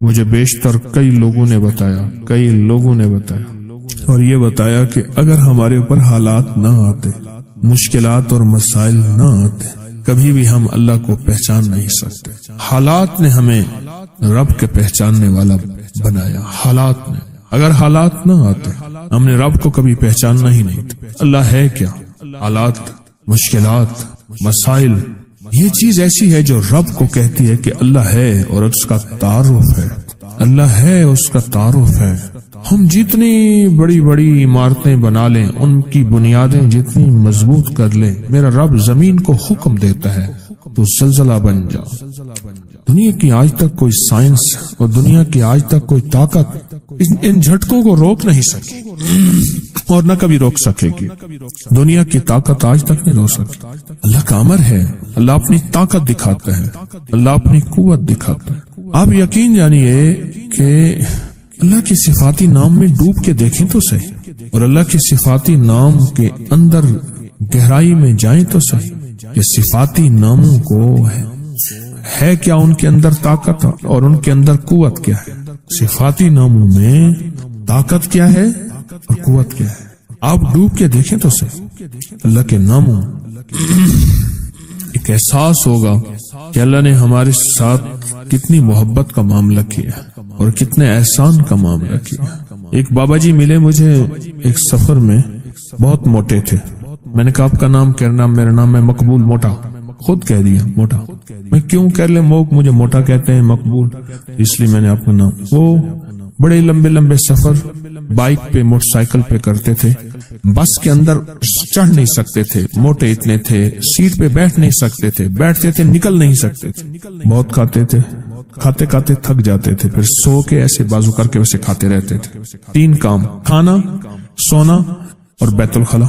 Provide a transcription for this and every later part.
مجھے بیشتر کئی لوگوں نے بتایا اور یہ بتایا کہ اگر ہمارے اوپر حالات نہ آتے، مشکلات اور مسائل نہ آتے، کبھی بھی ہم اللہ کو پہچان نہیں سکتے۔ حالات نے ہمیں رب کے پہچاننے والا بنایا۔ حالات نے، اگر حالات نہ آتے ہم نے رب کو کبھی پہچاننا ہی نہیں تھا۔ اللہ ہے کیا؟ حالات، مشکلات، مسائل، یہ چیز ایسی ہے جو رب کو کہتی ہے کہ اللہ ہے اور اس کا تعارف ہے۔ اللہ ہے، اس کا تعارف ہے۔ ہم جتنی بڑی بڑی عمارتیں بنا لیں، ان کی بنیادیں جتنی مضبوط کر لیں، میرا رب زمین کو حکم دیتا ہے تو زلزلہ بن جا۔ دنیا کی آج تک کوئی سائنس اور دنیا کی آج تک کوئی طاقت ان جھٹکوں کو روک نہیں سکی اور نہ کبھی روک سکے گی۔ دنیا کی طاقت آج تک نہیں روک سکی۔ اللہ کا امر ہے، اللہ اپنی طاقت دکھاتا ہے، اللہ اپنی قوت دکھاتا ہے۔ آپ یقین جانیے کہ اللہ کی صفاتی نام میں ڈوب کے دیکھیں تو صحیح، اور اللہ کی صفاتی نام کے اندر گہرائی میں جائیں تو صحیح کہ صفاتی ناموں کو ہے کیا، ان کے اندر طاقت اور ان کے اندر قوت کیا ہے۔ صفاتی ناموں میں طاقت کیا ہے اور قوت کیا ہے، آپ ڈوب کے دیکھیں تو صحیح۔ اللہ کے ناموں ایک احساس ہوگا کہ اللہ نے ہمارے ساتھ کتنی محبت کا معاملہ کیا اور کتنے احسان کا معاملہ کیا۔ ایک بابا جی ملے مجھے ایک سفر میں، بہت موٹے تھے۔ میں نے کہا آپ کا نام کیا؟ نام میرا نام ہے مقبول موٹا۔ خود کہہ دیا موٹا۔ میں کیوں کہہ لیں مجھے موٹا کہتے ہیں مقبول، اس لیے میں نے آپ کا نام۔ وہ بڑے لمبے لمبے سفر بائک پہ، موٹر سائیکل پہ کرتے تھے، بس کے اندر چڑھ نہیں سکتے تھے، موٹے اتنے تھے، سیٹ پہ بیٹھ نہیں سکتے تھے، بیٹھتے تھے نکل نہیں سکتے تھے، بہت کھاتے تھے، کھاتے کھاتے تھک جاتے تھے، پھر سو کے ایسے بازو کر کے ویسے کھاتے رہتے تھے۔ 3 کام، کھانا، سونا اور بیت الخلا۔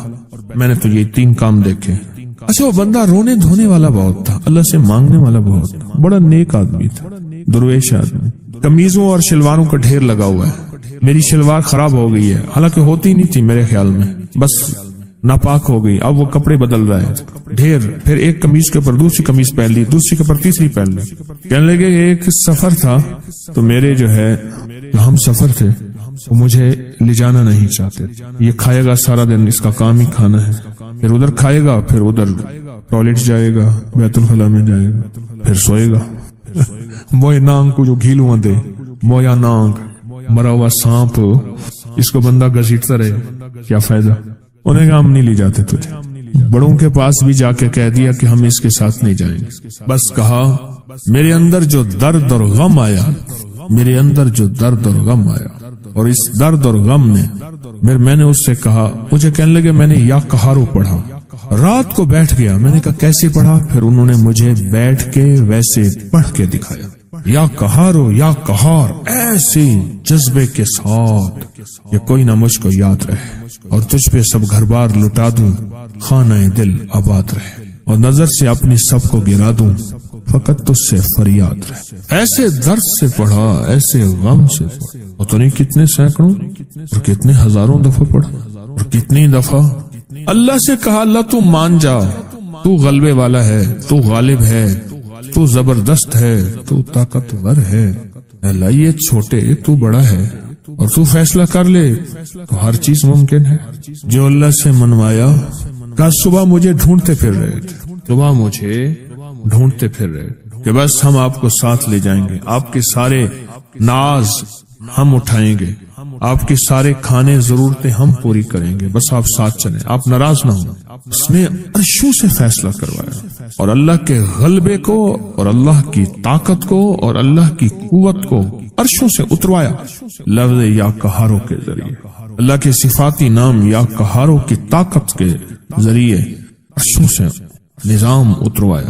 میں نے تو یہ 3 کام دیکھے۔ اچھا، وہ بندہ رونے دھونے والا بہت تھا، اللہ سے مانگنے والا بہت تھا، بڑا نیک آدمی تھا، درویش آدمی۔ قمیضوں اور شلواروں کا ڈھیر لگا ہوا ہے۔ میری شلوار خراب ہو گئی ہے، حالانکہ ہوتی نہیں تھی میرے خیال میں، بس ناپاک ہو گئی، اب وہ کپڑے بدل رہا ہے ڈھیر۔ پھر ایک قمیض کے اوپر دوسری قمیض پہن لی، دوسری کے اوپر تیسری پہن لی۔ کہنے لگے ایک سفر تھا تو میرے جو ہے ہم سفر تھے، وہ مجھے لے جانا نہیں چاہتے۔ یہ کھائے گا سارا دن، اس کا کام ہی کھانا ہے، پھر ادھر کھائے گا، پھر ادھر ٹوائلٹ جائے گا، بیت الخلا میں جائے گا، پھر سوئے گا۔ موئے نانگ کو جو گھیلواں دے، مویا نانگ، مرا ہوا سانپ، اس کو بندہ گھسیٹتا رہے، کیا فائدہ؟ انہیں کہا ہم نہیں لے جاتے تجھے۔ بڑوں کے پاس بھی جا کے کہہ دیا کہ ہم اس کے ساتھ نہیں جائیں گے۔ بس کہا میرے اندر جو درد اور غم آیا، میرے اندر جو درد اور غم آیا، اور اس درد اور غم نے میں نے اس سے کہا، مجھے کہنے لگے میں نے یا قہارو پڑھا، رات کو بیٹھ گیا۔ میں نے کہا کیسے پڑھا؟ پھر انہوں نے مجھے بیٹھ کے ویسے پڑھ کے دکھایا، یا قہارو یا قہار، ایسے جذبے کے ساتھ کہ کوئی نہ مجھ کو یاد رہے، اور تجھ پہ سب گھر بار لٹا دوں، خانہ دل آباد رہے، اور نظر سے اپنی سب کو گرا دوں، فقط تجھ سے فریاد رہے۔ ایسے درد سے پڑھا، ایسے غم سے پڑھا، اور تو نہیں کتنے سینکڑوں اور کتنے ہزاروں دفعہ پڑھا، اور کتنی دفعہ اللہ سے کہا اللہ تو مان جا، تو غلبے والا ہے، تو غالب ہے، تو زبردست ہے، تو طاقتور ہے، اللہ یہ چھوٹے تو بڑا ہے، اور تو فیصلہ کر لے تو ہر چیز ممکن ہے۔ جو اللہ سے منوایا، کہا صبح مجھے ڈھونڈتے پھر رہے تھے، صبح مجھے ڈھونڈتے پھر رہے کہ بس ہم آپ کو ساتھ لے جائیں گے، آپ کے سارے ناز ہم اٹھائیں گے، آپ کی سارے کھانے ضرورتیں ہم پوری کریں گے، بس آپ ساتھ چلیں، آپ ناراض نہ ہوں۔ اس نے عرشوں سے فیصلہ کروایا، اور اللہ کے غلبے کو اور اللہ کی طاقت کو اور اللہ کی قوت کو عرشوں سے اتروایا لفظ یا قہارو کے ذریعے، اللہ کے صفاتی نام یا قہارو کی طاقت کے ذریعے عرشوں سے نظام اتروایا۔